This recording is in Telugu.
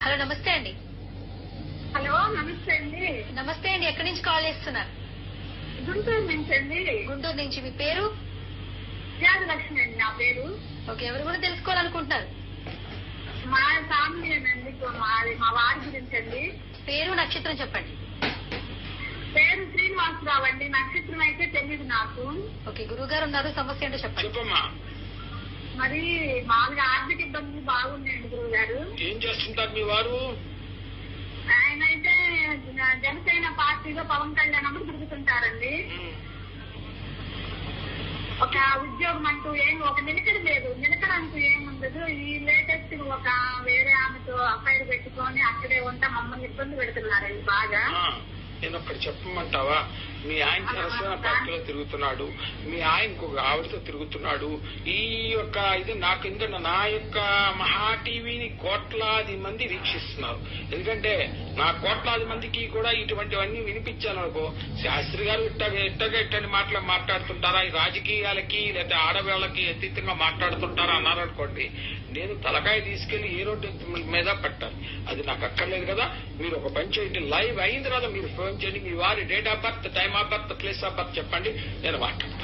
హలో, నమస్తే అండి. హలో, నమస్తే అండి. నమస్తే అండి, ఎక్కడి నుంచి కాల్ చేస్తున్నారు? గుంటూరు నుంచి అండి. గుంటూరు నుంచి. మీ పేరు? త్యాగలక్ష్మి అండి నా పేరు. ఓకే, ఎవరి గురించి తెలుసుకోవాలనుకుంటున్నారు? మా ఫ్యామిలీ అండి, మా వారి గురించి అండి. పేరు, నక్షత్రం చెప్పండి. పేరు శ్రీనివాసరావు అండి, నక్షత్రం అయితే తెలియదు నాకు. ఓకే, గురువు గారు ఉన్నారు, సమస్య ఏంటో చెప్పండి. మరి మామూలుగా ఆర్థిక ఇబ్బందులు బాగున్నాయండి గురువు గారు. ఏం చేస్తుంటారు మీ వారు? ఆయన అయితే జనసేన పార్టీలో పవన్ కళ్యాణ్ అప్పుడు తిరుగుతుంటారండి. ఒక ఉద్యోగం అంటూ ఒక నిలకడ లేదు, నిలకడ అంటూ ఏముండదు. ఈ లేటెస్ట్ ఒక వేరే ఆమెతో అఫైర్ పెట్టుకొని అక్కడే ఉంటా మమ్మల్ని ఇబ్బంది పెడుతున్నారండి బాగా. నేను ఒక్కటి చెప్పమంటావా? మీ ఆయన జనసేన పార్టీలో తిరుగుతున్నాడు, మీ ఆయనకు ఒక ఆవిడతో తిరుగుతున్నాడు. ఈ యొక్క ఇది నాకు ఎందుకంటే నా యొక్క మహా టీవీని కోట్లాది మంది వీక్షిస్తున్నారు. ఎందుకంటే నా కోట్లాది మందికి కూడా ఇటువంటివన్నీ వినిపించాలనుకో, శాస్త్రి గారు ఇట్టని మాట్లాడుతుంటారా, ఈ రాజకీయాలకి లేదా ఆడవాళ్ళకి అతీతంగా మాట్లాడుతుంటారా అన్నారనుకోండి, నేను తలకాయ తీసుకెళ్లి ఏ రోడ్డు మీద పెట్టాలి. అది నాకు అక్కర్లేదు కదా. మీరు ఒక పని చేయండి, లైవ్ అయిన తర్వాత మీరు ఫోన్ చేయండి, మీ వారి date of birth, time of birth, place of birth చెప్పండి, నేను మాట్లాడతాను.